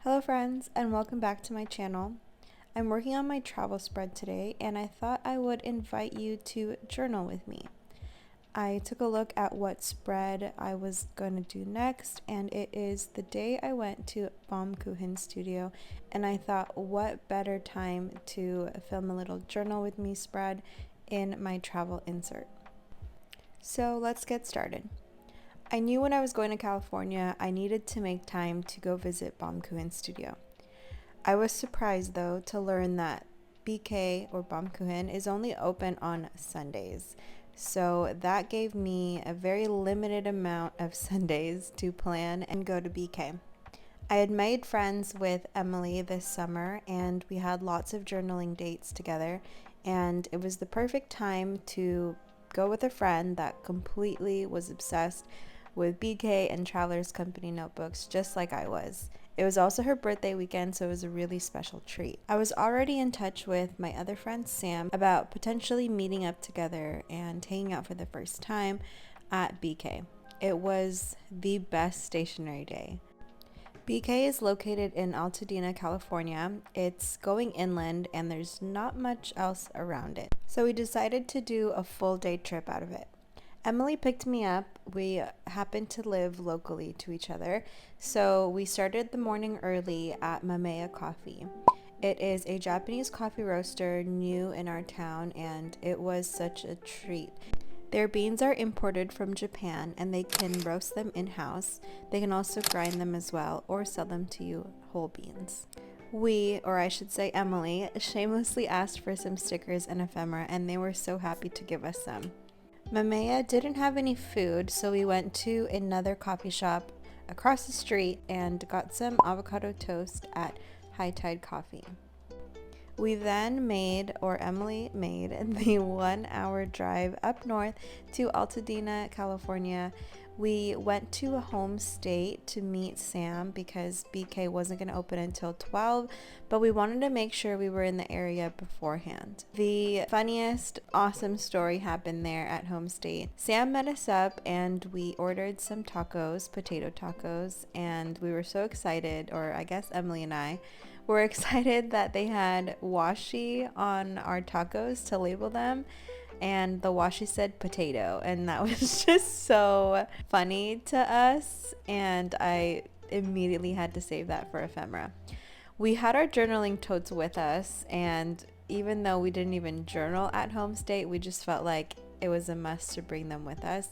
Hello friends, and welcome back to my channel. I'm working on my travel spread today, and I thought I would invite you to journal with me. I took a look at what spread I was going to do next, and it is the day I went to Baum-Kuchen studio, and I thought what better time to film a little journal with me spread in my travel insert. So let's get started. I knew when I was going to California, I needed to make time to go visit Baum-Kuchen studio. I was surprised though to learn that BK or Baum-Kuchen is only open on Sundays. So that gave me a very limited amount of Sundays to plan and go to BK. I had made friends with Emily this summer, and we had lots of journaling dates together, and it was the perfect time to go with a friend that completely was obsessed with BK and Traveler's Company notebooks just like I was. It was also her birthday weekend, so it was a really special treat. I was already in touch with my other friend Sam about potentially meeting up together and hanging out for the first time at BK. It was the best stationery day. BK is located in Altadena, California. It's going inland and there's not much else around it. So we decided to do a full day trip out of it. Emily picked me up. We happened to live locally to each other, so we started the morning early at 𝘈𝘮𝘂𝘕 Coffee. It is a Japanese coffee roaster new in our town, and it was such a treat. Their beans are imported from Japan, and they can roast them in-house. They can also grind them as well, or sell them to you whole beans. We, or I should say Emily, shamelessly asked for some stickers and ephemera, and they were so happy to give us some. 𝘈𝘮𝘂𝘕 didn't have any food, so we went to another coffee shop across the street and got some avocado toast at High Tide Coffee. We then Emily made the 1 hour drive up north to Altadena, California. We went to a home state to meet Sam because BK wasn't going to open until 12, but we wanted to make sure we were in the area beforehand. The funniest, awesome story happened there at home state. Sam met us up and we ordered some tacos, potato tacos, and we were so excited, or I guess Emily and I were excited that they had washi on our tacos to label them. And the washi said potato, and that was just so funny to us, and I immediately had to save that for ephemera. We had our journaling totes with us, and even though we didn't even journal at home state, we just felt like it was a must to bring them with us.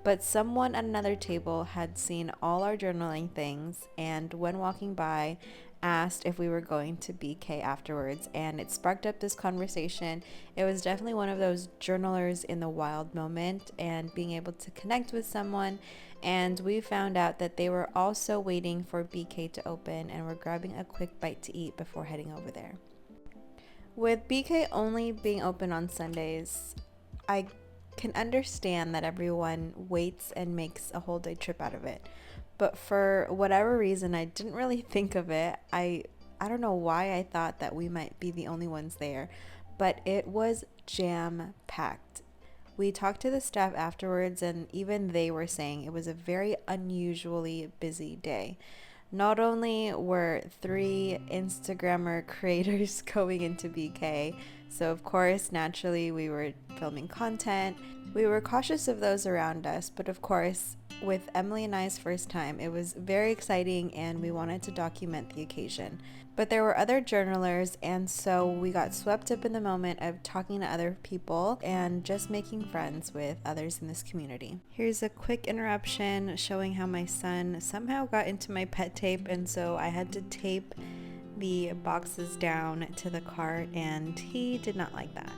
But someone at another table had seen all our journaling things, and when walking by, asked if we were going to BK afterwards, and it sparked up this conversation. It was definitely one of those journalers in the wild moment, and being able to connect with someone, and we found out that they were also waiting for BK to open and were grabbing a quick bite to eat before heading over there. With BK only being open on Sundays, I can understand that everyone waits and makes a whole day trip out of it. But for whatever reason, I didn't really think of it. I don't know why I thought that we might be the only ones there, but it was jam-packed. We talked to the staff afterwards, and even they were saying it was a very unusually busy day. Not only were 3 Instagrammer creators going into BK, so of course, naturally, we were filming content. We were cautious of those around us, but of course, with Emily and I's first time, it was very exciting and we wanted to document the occasion. But there were other journalers, and so we got swept up in the moment of talking to other people and just making friends with others in this community. Here's a quick interruption showing how my son somehow got into my pet tape, and so I had to tape the boxes down to the cart, and he did not like that.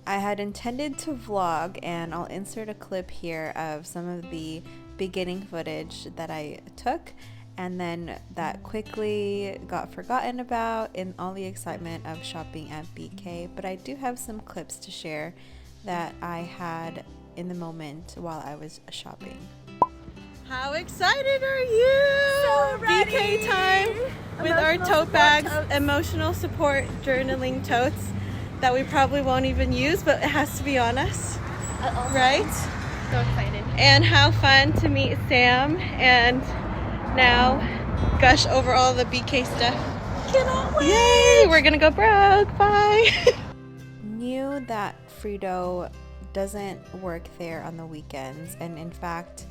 I had intended to vlog, and I'll insert a clip here of some of the beginning footage that I took, and then that quickly got forgotten about in all the excitement of shopping at BK. But I do have some clips to share that I had in the moment while I was shopping. How excited are you? So ready! BK tote bags, emotional support journaling totes that we probably won't even use, but it has to be on us, right? So excited. And how fun to meet Sam and now gush over all the BK stuff. Cannot wait! Yay! We're gonna go broke. Bye! Knew that Frito doesn't work there on the weekends, and in fact,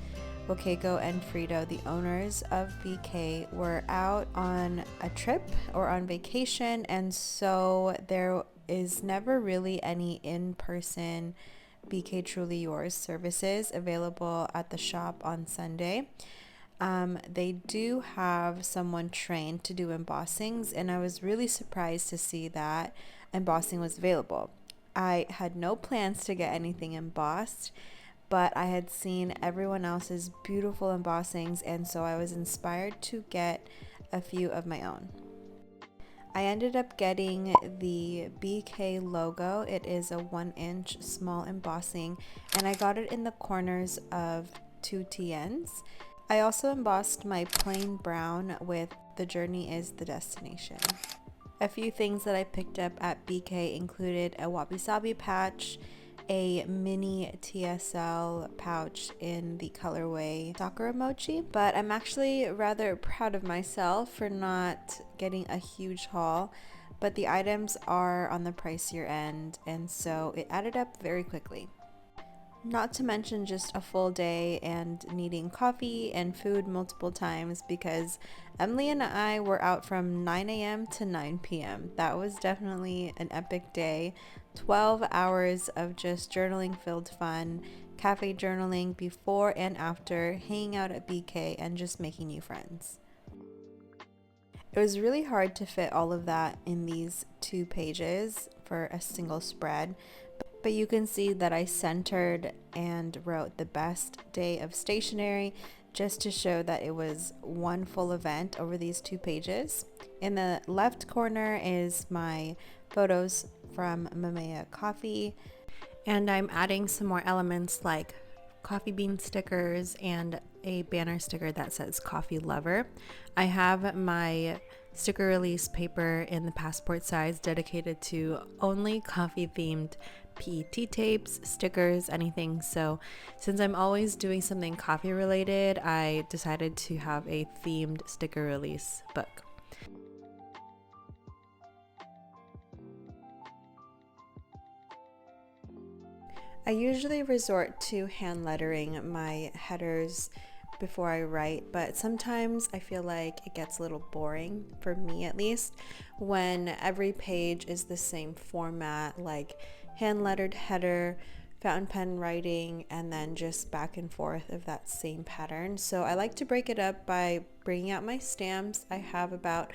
𝘕𝘂 and Frito, the owners of BK, were out on a trip or on vacation, and so there is never really any in-person BK Truly Yours services available at the shop on Sunday. They do have someone trained to do embossings, and I was really surprised to see that embossing was available. I had no plans to get anything embossed, but I had seen everyone else's beautiful embossings, and so I was inspired to get a few of my own. I ended up getting the BK logo. It is a 1-inch small embossing, and I got it in the corners of 2 TNs. I also embossed my plain brown with "The journey is the destination." A few things that I picked up at BK included a wabi-sabi patch, a mini TSL pouch in the colorway soccer emoji, but I'm actually rather proud of myself for not getting a huge haul, but the items are on the pricier end, and so it added up very quickly. Not to mention just a full day and needing coffee and food multiple times, because Emily and I were out from 9 a.m. to 9 p.m. That was definitely an epic day. 12 hours of just journaling filled fun, cafe journaling before and after, hanging out at BK, and just making new friends. It was really hard to fit all of that in these 2 pages for a single spread, but you can see that I centered and wrote the best day of stationery just to show that it was one full event over these 2 pages. In the left corner is my photos from Mamea Coffee, and I'm adding some more elements like coffee bean stickers and a banner sticker that says Coffee Lover. I have my sticker release paper in the passport size dedicated to only coffee themed PET tapes, stickers, anything. So since I'm always doing something coffee related, I decided to have a themed sticker release book. I usually resort to hand lettering my headers before I write, but sometimes I feel like it gets a little boring, for me at least, when every page is the same format, like hand lettered header, fountain pen writing, and then just back and forth of that same pattern. So I like to break it up by bringing out my stamps. I have about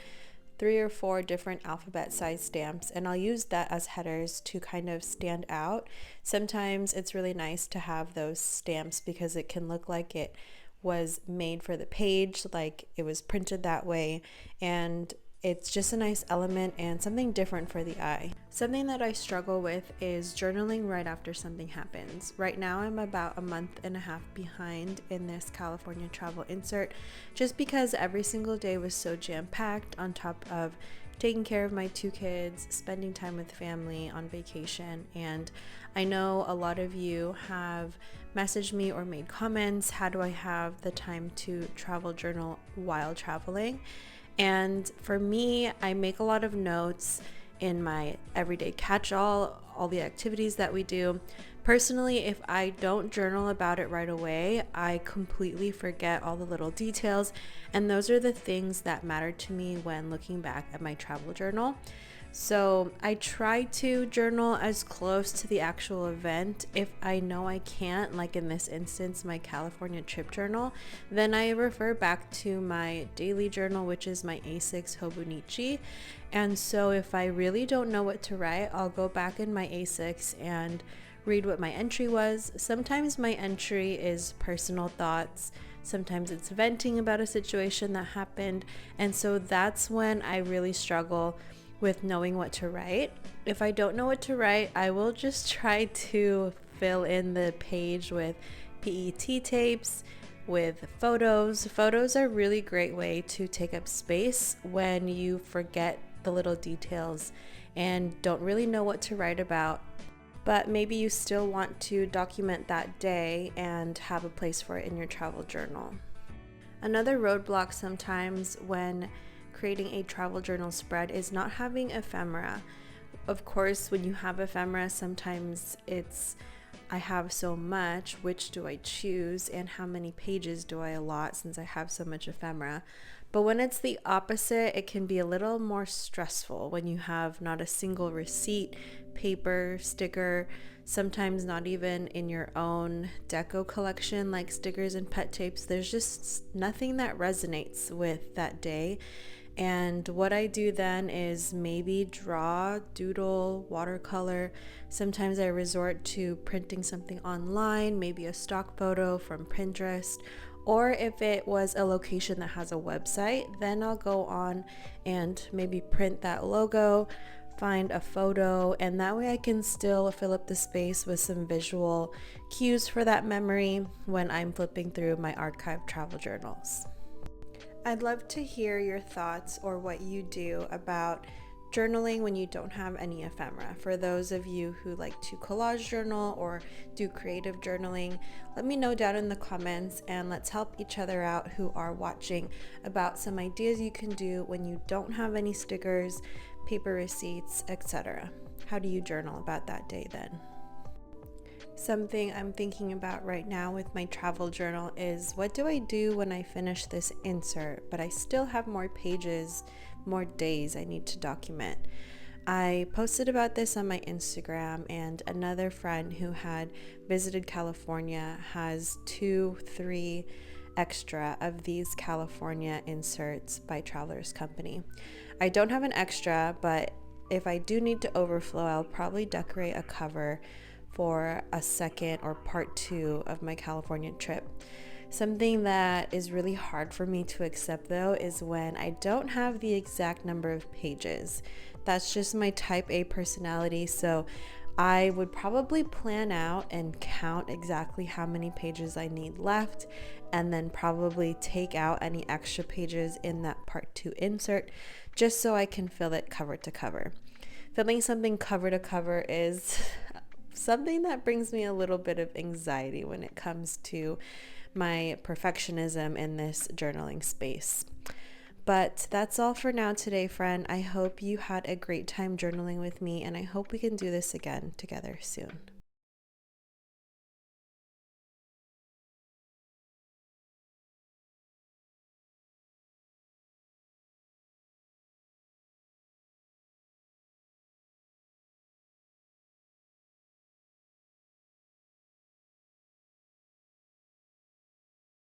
3 or 4 different alphabet size stamps, and I'll use that as headers to kind of stand out. Sometimes it's really nice to have those stamps because it can look like it was made for the page, like it was printed that way, and it's just a nice element and something different for the eye. Something that I struggle with is journaling right after something happens. Right now I'm about a month and a half behind in this California travel insert, just because every single day was so jam-packed, on top of taking care of my 2 kids, spending time with family on vacation. And I know a lot of you have messaged me or made comments, how do I have the time to travel journal while traveling? And for me, I make a lot of notes in my everyday catch-all, all the activities that we do. Personally, if I don't journal about it right away, I completely forget all the little details, and those are the things that matter to me when looking back at my travel journal. So I try to journal as close to the actual event. If I know I can't, like in this instance, my California trip journal, then I refer back to my daily journal, which is my A6 Hobonichi. And so if I really don't know what to write, I'll go back in my A6 and read what my entry was. Sometimes my entry is personal thoughts. Sometimes it's venting about a situation that happened. And so that's when I really struggle with knowing what to write. If I don't know what to write, I will just try to fill in the page with PET tapes, with photos. Photos are a really great way to take up space when you forget the little details and don't really know what to write about, but maybe you still want to document that day and have a place for it in your travel journal. Another roadblock sometimes when creating a travel journal spread is not having ephemera. Of course, when you have ephemera, sometimes it's, I have so much, which do I choose, and how many pages do I allot since I have so much ephemera? But when it's the opposite, it can be a little more stressful when you have not a single receipt, paper, sticker, sometimes not even in your own deco collection like stickers and pet tapes. There's just nothing that resonates with that day. And what I do then is maybe draw, doodle, watercolor. Sometimes I resort to printing something online, maybe a stock photo from Pinterest, or if it was a location that has a website, then I'll go on and maybe print that logo, find a photo, and that way I can still fill up the space with some visual cues for that memory when I'm flipping through my archived travel journals. I'd love to hear your thoughts or what you do about journaling when you don't have any ephemera. For those of you who like to collage journal or do creative journaling, let me know down in the comments and let's help each other out who are watching about some ideas you can do when you don't have any stickers, paper receipts, etc. How do you journal about that day then? Something I'm thinking about right now with my travel journal is, what do I do when I finish this insert, but I still have more pages, more days I need to document? I posted about this on my Instagram, and another friend who had visited California has 2-3 extra of these California inserts by Travelers Company. I don't have an extra, but if I do need to overflow, I'll probably decorate a cover for a second or part 2 of my California trip. Something that is really hard for me to accept though is when I don't have the exact number of pages. That's just my type A personality, so I would probably plan out and count exactly how many pages I need left, and then probably take out any extra pages in that part 2 insert just so I can fill it cover to cover. Filling something cover to cover is something that brings me a little bit of anxiety when it comes to my perfectionism in this journaling space. But that's all for now today, friend. I hope you had a great time journaling with me, and I hope we can do this again together soon.